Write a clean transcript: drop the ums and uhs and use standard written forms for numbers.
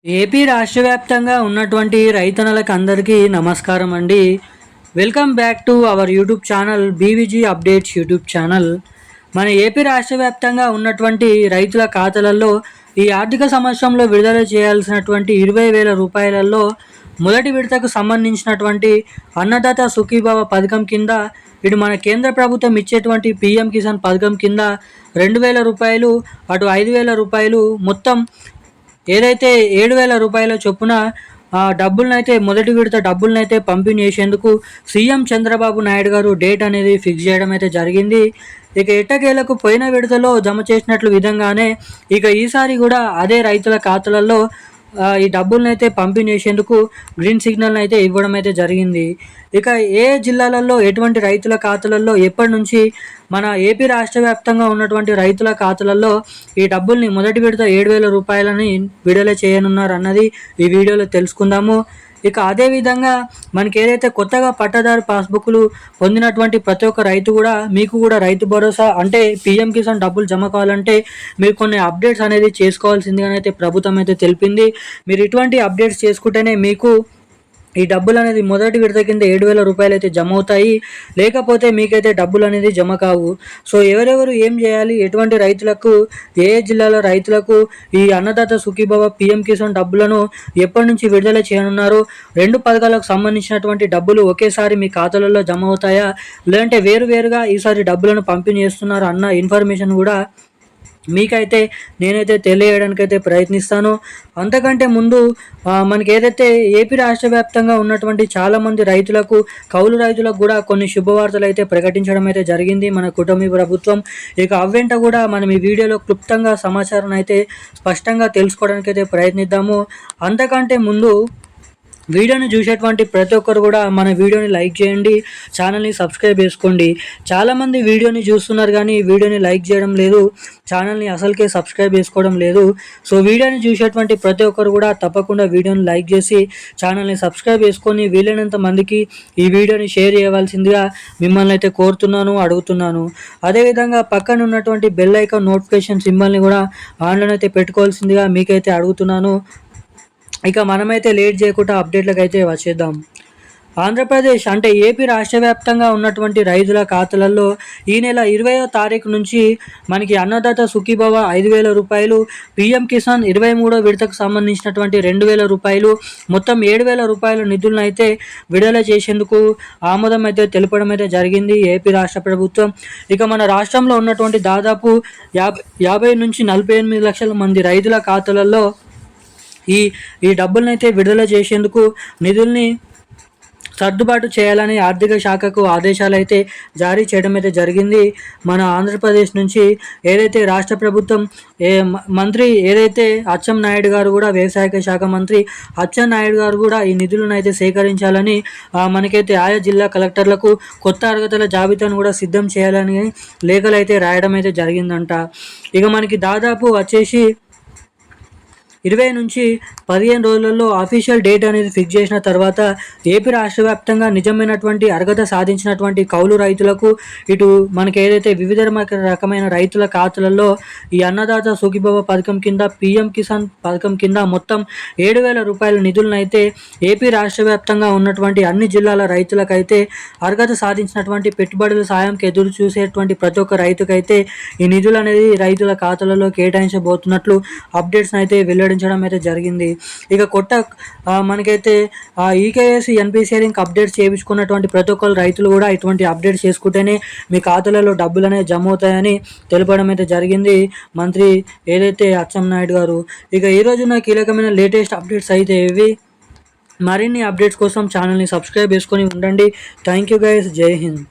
AP రాష్ట్ర వ్యాప్తంగా ఉన్నటువంటి రైతన్నలకు అందరికీ నమస్కారం అండి. Welcome back to our YouTube channel BVG updates YouTube channel. మన ఏపీ రాష్ట్ర వ్యాప్తంగా ఉన్నటువంటి రైతుల ఖాతాలలో ఈ ఆర్థిక సంవత్సరంలో విడుదల చేయాల్సినటువంటి 20,000 రూపాయలలో మొదటి విడతకు సంబంధించినటువంటి అన్నదాత సుఖీభవ పథకం కింద ఇటు మన కేంద్ర ప్రభుత్వం ఇచ్చేటువంటి పీఎం కిసాన్ పథకం కింద 2,000 రూపాయలు, అటు 5,000 రూపాయలు, మొత్తం ఏదైతే 7,000 రూపాయల చొప్పున డబ్బులనైతే మొదటి విడత డబ్బులనైతే పంపిణీ చేసేందుకు సీఎం చంద్రబాబు నాయుడు గారు డేట్ అనేది ఫిక్స్ చేయడం అయితే జరిగింది. ఇక ఎట్టకేలకు పోయిన విడతలో జమ చేసినట్లు విధంగానే ఇక ఈసారి కూడా అదే రైతుల ఖాతాలలో ఈ డబ్బులనైతే పంపిణీ చేసేందుకు గ్రీన్ సిగ్నల్ అయితే ఇవ్వడం అయితే జరిగింది. ఇక ఏ జిల్లాలలో ఎటువంటి రైతుల ఖాతాలలో ఎప్పటి నుంచి మన ఏపీ రాష్ట్ర వ్యాప్తంగా ఉన్నటువంటి రైతుల ఖాతాలలో ఈ డబ్బుల్ని మొదటి విడత 7,000 రూపాయలని విడుదల చేయనున్నారు అన్నది ఈ వీడియోలో తెలుసుకుందాము. ఇక అదేవిధంగా మనకి ఏదైతే కొత్తగా పట్టాదారు పాస్బుక్లు పొందినటువంటి ప్రతి ఒక్క రైతు కూడా మీకు కూడా రైతు భరోసా అంటే పీఎం కిసాన్ డబ్బులు జమ కావాలంటే మీరు కొన్ని అప్డేట్స్ అనేది చేసుకోవాల్సిందిగా అయితే ప్రభుత్వం అయితే తెలిపింది. మీరు ఇటువంటి అప్డేట్స్ చేసుకుంటేనే మీకు ఈ డబ్బులు అనేది మొదటి విడత కింద 7,000 రూపాయలు అయితే జమ అవుతాయి. లేకపోతే మీకైతే డబ్బులు అనేది జమ కావు. సో ఎవరెవరు ఏం చేయాలి, ఎటువంటి రైతులకు, ఏ జిల్లాల రైతులకు ఈ అన్నదాత సుఖీభవ పీఎం కిసాన్ డబ్బులను ఎప్పటి నుంచి విడుదల చేయనున్నారు, రెండు పథకాలకు సంబంధించినటువంటి డబ్బులు ఒకేసారి మీ ఖాతాలలో జమ అవుతాయా, లేదంటే వేరువేరుగా ఈసారి డబ్బులను పంపిణీ చేస్తున్నారు అన్న ఇన్ఫర్మేషన్ కూడా మీకైతే నేనైతే తెలియజేయడానికైతే ప్రయత్నిస్తాను. అంతకంటే ముందు మనకి ఏదైతే ఏపీ రాష్ట్ర వ్యాప్తంగా ఉన్నటువంటి చాలామంది రైతులకు, కౌలు రైతులకు కూడా కొన్ని శుభవార్తలు అయితే ప్రకటించడం అయితే జరిగింది మన కుటుంబ ప్రభుత్వం. ఇక అవ్వెంట కూడా మనం ఈ వీడియోలో క్లుప్తంగా సమాచారం అయితే స్పష్టంగా తెలుసుకోవడానికైతే ప్రయత్నిద్దాము. అంతకంటే ముందు వీడియోని చూసేటువంటి ప్రతి ఒక్కరు కూడా మన వీడియోని లైక్ చేయండి, ఛానల్ని సబ్స్క్రైబ్ చేసుకోండి. చాలామంది వీడియోని చూస్తున్నారు కానీ వీడియోని లైక్ చేయడం లేదు, ఛానల్ని అసలుకే సబ్స్క్రైబ్ చేసుకోవడం లేదు. సో వీడియోని చూసేటువంటి ప్రతి ఒక్కరు కూడా తప్పకుండా వీడియోని లైక్ చేసి ఛానల్ని సబ్స్క్రైబ్ చేసుకొని వీలైనంత మందికి ఈ వీడియోని షేర్ చేయవలసిందిగా మిమ్మల్ని అయితే కోరుతున్నాను, అడుగుతున్నాను. అదేవిధంగా పక్కన ఉన్నటువంటి బెల్ ఐకాన్ నోటిఫికేషన్ సింబల్ని కూడా ఆన్లో అయితే పెట్టుకోవాల్సిందిగా మీకైతే అడుగుతున్నాను. ఇక మనమైతే లేట్ చేయకుండా అప్డేట్లకు అయితే వచ్చేద్దాం. ఆంధ్రప్రదేశ్ అంటే ఏపీ రాష్ట్ర వ్యాప్తంగా ఉన్నటువంటి రైతుల ఖాతాలలో ఈ నెల 20వ తారీఖు నుంచి మనకి అన్నదాత సుఖీభవ 5,000 రూపాయలు, పీఎం కిసాన్ 23వ విడతకు సంబంధించినటువంటి 2,000 రూపాయలు, మొత్తం 7,000 రూపాయల నిధులను అయితే విడుదల చేసేందుకు ఆమోదం అయితే తెలపడం అయితే జరిగింది ఏపీ రాష్ట్ర ప్రభుత్వం. ఇక మన రాష్ట్రంలో ఉన్నటువంటి దాదాపు 50 నుంచి 48 లక్షల మంది రైతుల ఖాతాలలో ఈ డబ్బులనైతే విడుదల చేసేందుకు నిధుల్ని సర్దుబాటు చేయాలని ఆర్థిక శాఖకు ఆదేశాలు అయితే జారీ చేయడం అయితే జరిగింది. మన ఆంధ్రప్రదేశ్ నుంచి ఏదైతే రాష్ట్ర ప్రభుత్వం మంత్రి ఏదైతే అచ్చెన్నాయుడు గారు కూడా, వ్యవసాయ శాఖ మంత్రి అచ్చెన్నాయుడు గారు కూడా ఈ నిధులను అయితే సేకరించాలని మనకైతే ఆయా జిల్లా కలెక్టర్లకు కొత్త అర్హతల జాబితాను కూడా సిద్ధం చేయాలని లేఖలు అయితే రాయడం అయితే జరిగిందంట. ఇక మనకి దాదాపు వచ్చేసి 20 నుంచి 15 రోజులలో అఫీషియల్ డేట్ అనేది ఫిక్స్ చేసిన తర్వాత ఏపీ రాష్ట్ర వ్యాప్తంగా నిజమైనటువంటి అర్హత సాధించినటువంటి కౌలు రైతులకు, ఇటు మనకి ఏదైతే వివిధ రకమైన రైతుల ఖాతాలలో ఈ అన్నదాత సుఖీభవ పథకం కింద, పీఎం కిసాన్ పథకం కింద మొత్తం 7,000 రూపాయల నిధులను అయితే ఏపీ రాష్ట్ర వ్యాప్తంగా ఉన్నటువంటి అన్ని జిల్లాల రైతులకైతే అర్హత సాధించినటువంటి పెట్టుబడుల సాయంకి ఎదురు చూసేటువంటి ప్రతి ఒక్క రైతుకైతే ఈ నిధులు అనేది రైతుల ఖాతాలలో కేటాయించబోతున్నట్లు అప్డేట్స్ అయితే వెల్లడించడం అయితే జరిగింది. ఇక మనకైతే ఈకేఎస్ ఎన్పిసిఐ లింక్ అప్డేట్స్ చేయించుకున్నటువంటి ప్రతి ఒక్కరు రైతులు కూడా ఇటువంటి అప్డేట్స్ చేసుకుంటేనే మీ ఖాతాలలో డబ్బులు అనేవి జమ అవుతాయని తెలపడం అయితే జరిగింది మంత్రి ఏదైతే అచ్చెన్నాయుడు గారు. ఇక ఈరోజు నా కీలకమైన లేటెస్ట్ అప్డేట్స్ అయితే ఇవి. మరిన్ని అప్డేట్స్ కోసం ఛానల్ని సబ్స్క్రైబ్ చేసుకొని ఉండండి. థ్యాంక్ యూ గైస్, జై హింద్.